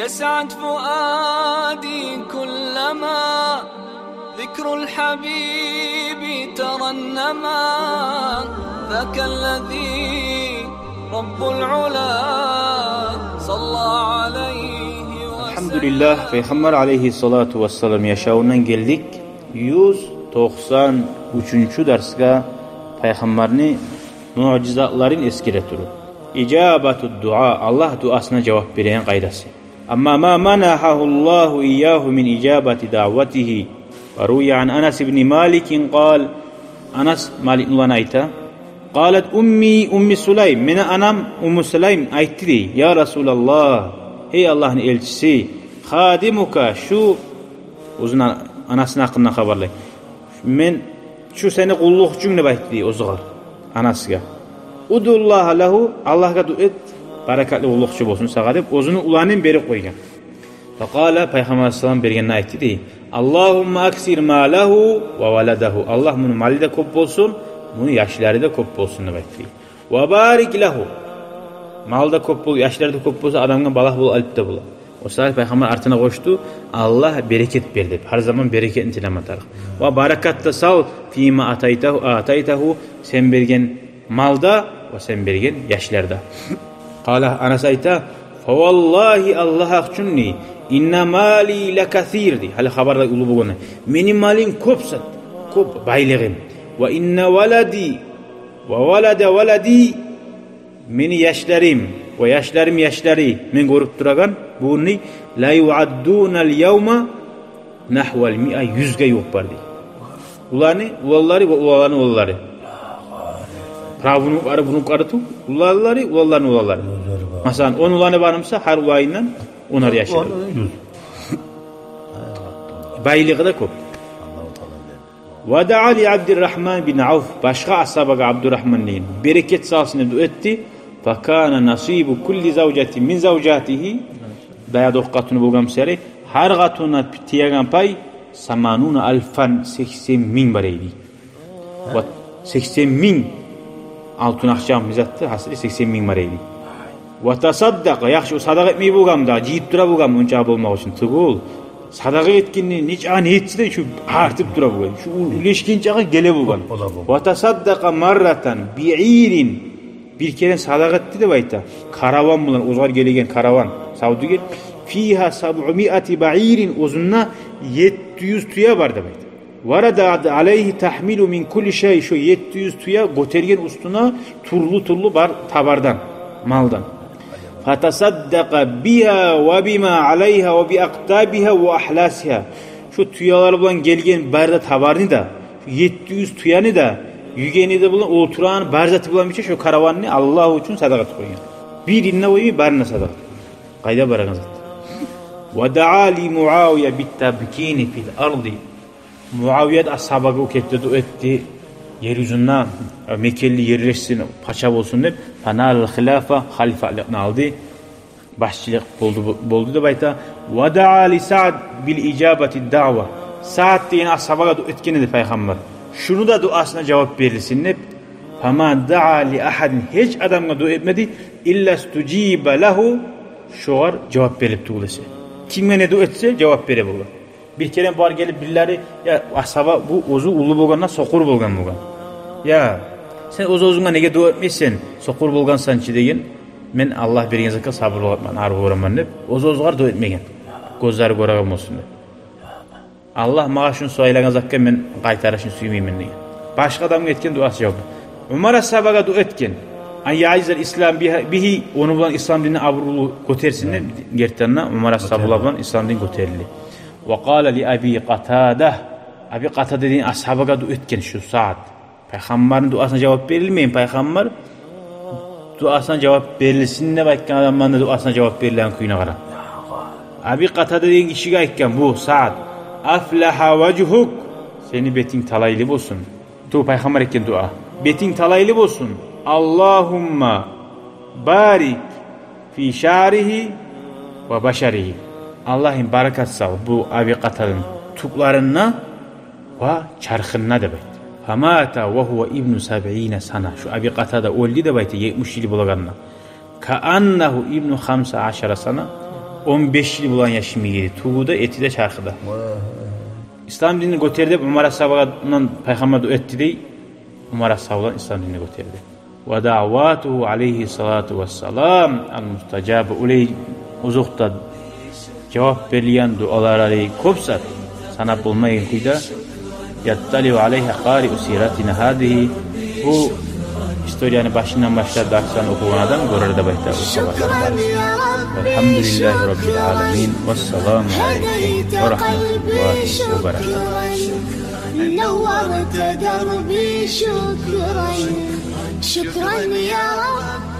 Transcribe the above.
يسعد فؤادي كلما ذكر الحبيب ترنما ذاك الذي رب العلا صلى عليه وسلم. Elhamdülillah Peygamber aleyhissalatu vesselam yaşağından geldik. 193. dersga Peygamberni mucizatların eskire turu. İcabatud dua, Allah duasına cevap veren qaydası. Amma ma manahahullahu iyyahu min icabati da'vatihi. Ve ruya an Anas ibn Malik qal, Anas Malik olan ayta, qalat ummi Sulaym, mene anam Ummu Sulaym aytdı dey, ya Resulallah, ey Allah'ın elçisi, khadimuka, şu uzun anasının hakkında haberlay, men şu seni qulluqçun deb aytdı o zıgar anasıga. Udullaha lahu, Allah'a dua et, barakatlı qulluqçu bolsun sağa deb özünü ulanın beri qoygan. Faqala Peygamber sallallahu bergen aytdı dey, Allahumma aksir malahu ve valadahu, Allah bunu mali de ko'p bolsun, bunu yaşları da ko'p bolsun deb aytdı. Ve barik lahu, malda ko'p bol, yaşları da ko'p bolsa adamga balaq bol alip de bolar. O saat Peygamber artına koştu, Allah bereket berdi. Her zaman bereketini tilamat. Ve barakat da sal fima ataytahu, sen bergen malda ve sen bergen yaşlarda. Qala Anas ayta, fa vallahi Allah akçunni inna mali lekathirdi. Hali habarda ulu bugün. Menim malim ko'psat, ko'p bayligim. Ve inna valadi ve valadi meni yaşlarım ve yaşları men görüp duragan bunu la yu'addunal yawma nahval 100'ge yok bardi. Ulanları. Pravunu arı bunu qarıtu. Ulanları. Masalan 10 ulanı varımsa har ulayından onar yaşlar. Baylığı da ko'p. Ve da'a li Abdurrahman bin Avf, başka ashabaga Abdurrahman deyin, bereket salsın deb etti. Fakana nasibu kulli zawjatin min zawjatihi, daya doqqatını bolgan seri har gatuna tiyagan pay 80.000 bar idi. Ve 80.000 altın akşam bizattı, hasili 80.000 bar idi. Ve tasaddaqa, yaxşı sadaqa etmey bolgamda, jiyip tura bolgam onça bolmak üçün tugul. Sadaqa etkinni neçe niyetside şu artıp tura bolgan. Şu uleşkinçaga gele bolgan. Ve tasaddaqa marratan bi'irin, bir kere sadaqa etdi deb ayta. Karavan bulan, ozgar gelegen karavan. Savduger fiha 700 ba'irin, uzunna 700 tuya var deb ayta. Varada aleyhi tahmilu min kulli şey, şu 700 tuya götergen ustuna turlu bar tabardan, maldan. Fatasaddaqa biha ve bima aleyha ve bi aqtabiha ve ahlasiha. Şu tuyalar bulan gelgen barda tabarını da, 700 tuyanı da, yügeni de bulan oturan barzatı bulan biçe şu karavanını Allah için sadakat koygan. Bir inna ve barına sadakat. Qayda baragan zat. Ve da'a li Muaviye bittabkini fil ardi. Muaviye ashabaga uketdi etti. Yeryüzünden Mekkeli yerleşsin, paça olsun deb, fanal hilafa, halifalıqni aldı. Başçılık boldu deb ayta. Ve da'a li Sa'd bil icabati da'va. Sa'd deyen ashabaga etken edi Peygamber. Şunu da duasına cevap verilsin deb. Fama da'a li ahadin, hiç adamga dua etmedi. İlla stuciba lahu, şoğar cevap verip tuğlası. Kimge ne dua etse cevap vere bolgan. Bir kere bar gelip birileri, ya ashaba bu ozu ulu bolgandan soqur bolgan. Ya sen ozunga nege dua etmeysen, soqur bolgansançı degen, men Allah bergen zakka sabır bolapman, arı boraman deb, ozgar dua etmegen. Gözleri göragam olsun deb. Allah mağa şunu soylagan zakka men qaytarışını suymayman degen. Başka adam etken duası cevap. Umar ashabaga dua etken. An ya'izal İslam bihi, onu bulan İslam dinini abrulu götersin deb gertanna Umar ashabalar bulan İslam dinini göterildi. Ve qala li Abi Qatada, Abi Qatada dediğin ashabaga dua etken şu saat. Peygamberin duasına cevap verilmeyin. Peygamber duasına cevap verilsin deb aytgan adamların duasına cevap verilen kuyuna qara. Abi Qatada dediğin kişiga aytgan bu saat. Aflaha vajhuk, seni betin talaylı bolsun. Tu Peygamber etken dua. Betin talaylı bolsun. Allahumma barik fi şa'rihi ve başarihi. Allah'ın barakat sal bu Abi Qatada'nın tuklarına ve çarxınına deb aytdı. Famata ve huve ibnu 70 sana. Şu Abi Qatada öldü deb aytdı 70 yıl bolaganına. Ka annahu ibnu 15 sana. 15 yıl bulan yaşımı yedi. Tuğuda, eti de çarkıda. İslam dinini götürdü. Umar As-Sabı'ndan Peygamber öğretti de Umar As-Sabı'dan İslam dinini götürdü. Ve davatuhu aleyhi salatu vesselam al-mustajabı. Uley uzukta cevap verilen duaları kopsat. Sana bulmayın kuyda. Yattaliu aleyha qari'u siratina hadihi. Bu historiyanın başından başlar da aksan okuyan adam görür de bayta o sabahlar. Elhamdülillahi Rabbil alemin. Vesselamu aleyküm ve rahmetullahi ve berekatuhu. نورت دربي شكرا شكرا يا رب